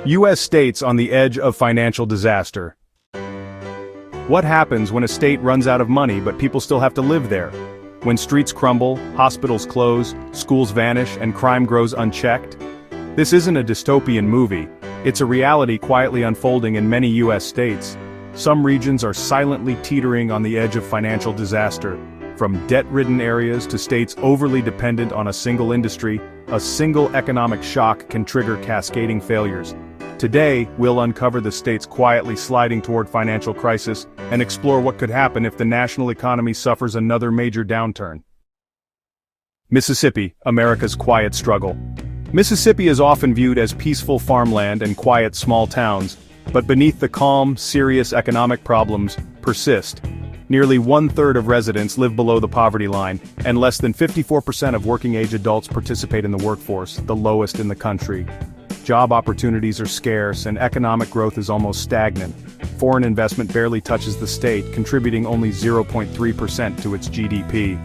U.S. states on the edge of financial disaster. What happens when a state runs out of money but people still have to live there? When streets crumble, hospitals close, schools vanish, and crime grows unchecked? This isn't a dystopian movie, it's a reality quietly unfolding in many U.S. states. Some regions are silently teetering on the edge of financial disaster. From debt-ridden areas to states overly dependent on a single industry, a single economic shock can trigger cascading failures. Today, we'll uncover the states quietly sliding toward financial crisis and explore what could happen if the national economy suffers another major downturn. Mississippi, America's quiet struggle. Mississippi is often viewed as peaceful farmland and quiet small towns, but beneath the calm, serious economic problems persist. Nearly one-third of residents live below the poverty line, and less than 54% of working-age adults participate in the workforce, the lowest in the country. Job opportunities are scarce and economic growth is almost stagnant. Foreign investment barely touches the state, contributing only 0.3% to its GDP.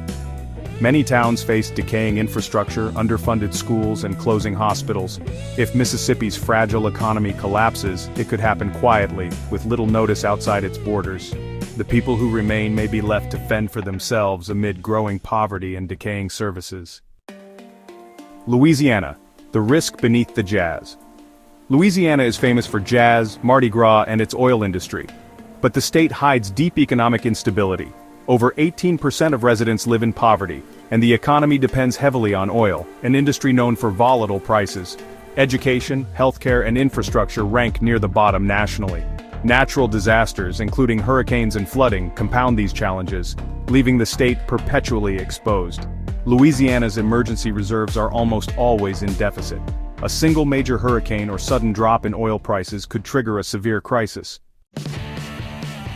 Many towns face decaying infrastructure, underfunded schools, and closing hospitals. If Mississippi's fragile economy collapses, it could happen quietly, with little notice outside its borders. The people who remain may be left to fend for themselves amid growing poverty and decaying services. Louisiana, the risk beneath the jazz. Louisiana is famous for jazz, Mardi Gras, and its oil industry. But the state hides deep economic instability. Over 18% of residents live in poverty, and the economy depends heavily on oil, an industry known for volatile prices. Education, healthcare, and infrastructure rank near the bottom nationally. Natural disasters, including hurricanes and flooding, compound these challenges, leaving the state perpetually exposed. Louisiana's emergency reserves are almost always in deficit. A single major hurricane or sudden drop in oil prices could trigger a severe crisis.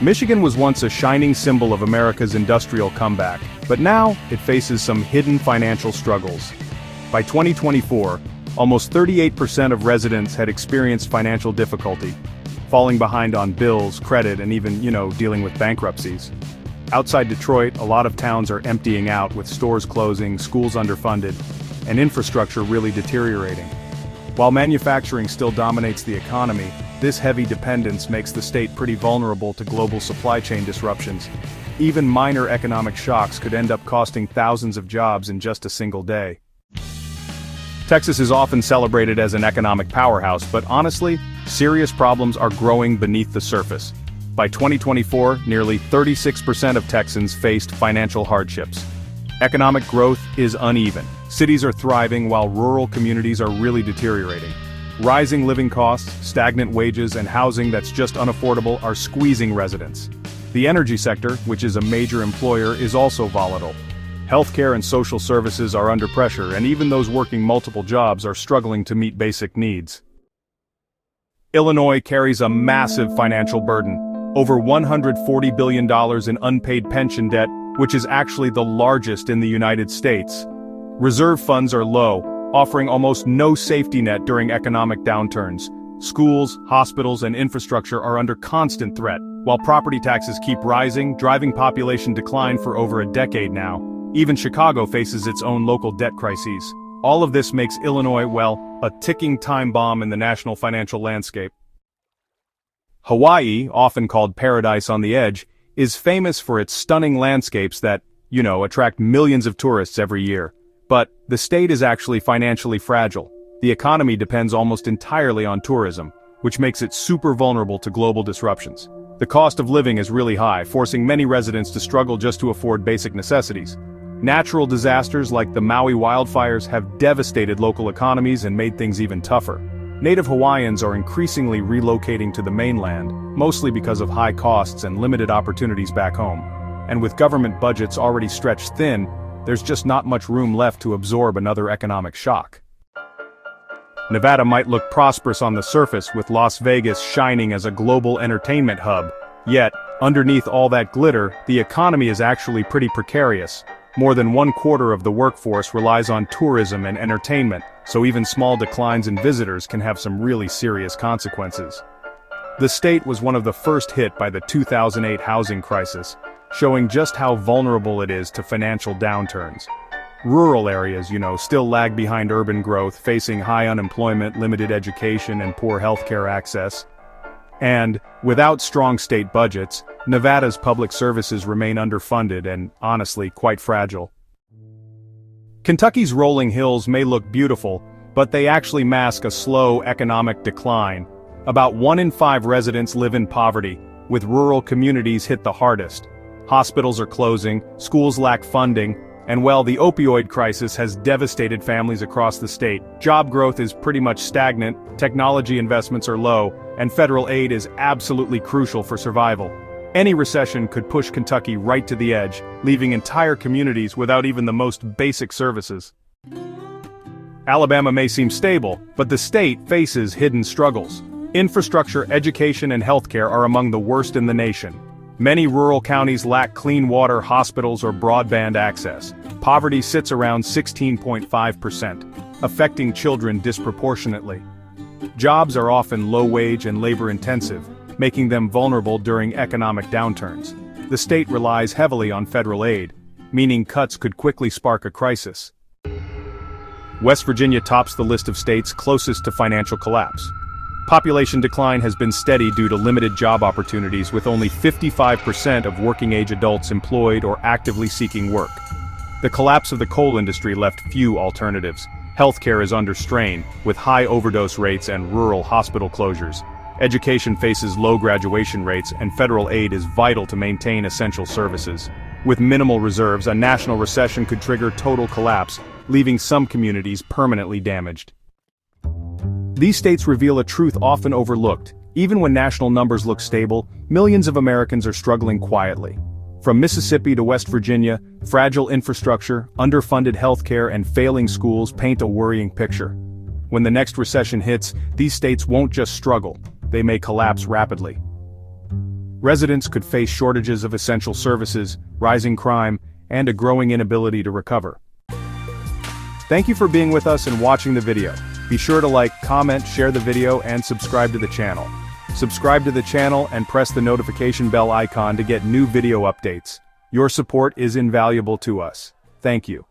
Michigan was once a shining symbol of America's industrial comeback, but now it faces some hidden financial struggles. By 2024, almost 38% of residents had experienced financial difficulty, falling behind on bills, credit, and even, dealing with bankruptcies. Outside Detroit, a lot of towns are emptying out with stores closing, schools underfunded, and infrastructure really deteriorating. While manufacturing still dominates the economy, this heavy dependence makes the state pretty vulnerable to global supply chain disruptions. Even minor economic shocks could end up costing thousands of jobs in just a single day. Texas is often celebrated as an economic powerhouse, but honestly, serious problems are growing beneath the surface. By 2024, nearly 36% of Texans faced financial hardships. Economic growth is uneven. Cities are thriving while rural communities are really deteriorating. Rising living costs, stagnant wages, and housing that's just unaffordable are squeezing residents. The energy sector, which is a major employer, is also volatile. Healthcare and social services are under pressure, and even those working multiple jobs are struggling to meet basic needs. Illinois carries a massive financial burden. Over $140 billion in unpaid pension debt, which is actually the largest in the United States. Reserve funds are low, offering almost no safety net during economic downturns. Schools, hospitals, and infrastructure are under constant threat, while property taxes keep rising, driving population decline for over a decade now. Even Chicago faces its own local debt crises. All of this makes Illinois, a ticking time bomb in the national financial landscape. Hawaii, often called Paradise on the Edge, is famous for its stunning landscapes that, attract millions of tourists every year. But the state is actually financially fragile. The economy depends almost entirely on tourism, which makes it super vulnerable to global disruptions. The cost of living is really high, forcing many residents to struggle just to afford basic necessities. Natural disasters like the Maui wildfires have devastated local economies and made things even tougher. Native Hawaiians are increasingly relocating to the mainland, mostly because of high costs and limited opportunities back home. And with government budgets already stretched thin, there's just not much room left to absorb another economic shock. Nevada might look prosperous on the surface, with Las Vegas shining as a global entertainment hub. Yet, underneath all that glitter, the economy is actually pretty precarious. More than 1/4 of the workforce relies on tourism and entertainment, so even small declines in visitors can have some really serious consequences. The state was one of the first hit by the 2008 housing crisis, showing just how vulnerable it is to financial downturns. Rural areas, still lag behind urban growth, facing high unemployment, limited education, and poor healthcare access. And, without strong state budgets, Nevada's public services remain underfunded and, honestly, quite fragile. Kentucky's rolling hills may look beautiful, but they actually mask a slow economic decline. About 1 in 5 residents live in poverty, with rural communities hit the hardest. Hospitals are closing, schools lack funding, and while the opioid crisis has devastated families across the state, job growth is pretty much stagnant, technology investments are low, and federal aid is absolutely crucial for survival. Any recession could push Kentucky right to the edge, leaving entire communities without even the most basic services. Alabama may seem stable, but the state faces hidden struggles. Infrastructure, education, and healthcare are among the worst in the nation. Many rural counties lack clean water, hospitals, or broadband access. Poverty sits around 16.5%, affecting children disproportionately. Jobs are often low-wage and labor-intensive, making them vulnerable during economic downturns. The state relies heavily on federal aid, meaning cuts could quickly spark a crisis. West Virginia tops the list of states closest to financial collapse. Population decline has been steady due to limited job opportunities, with only 55% of working-age adults employed or actively seeking work. The collapse of the coal industry left few alternatives. Healthcare is under strain, with high overdose rates and rural hospital closures. Education faces low graduation rates, and federal aid is vital to maintain essential services. With minimal reserves, a national recession could trigger total collapse, leaving some communities permanently damaged. These states reveal a truth often overlooked. Even when national numbers look stable, millions of Americans are struggling quietly. From Mississippi to West Virginia, fragile infrastructure, underfunded healthcare, and failing schools paint a worrying picture. When the next recession hits, these states won't just struggle, they may collapse rapidly. Residents could face shortages of essential services, rising crime, and a growing inability to recover. Thank you for being with us and watching the video. Be sure to like, comment, share the video, and subscribe to the channel. Subscribe to the channel and press the notification bell icon to get new video updates. Your support is invaluable to us. Thank you.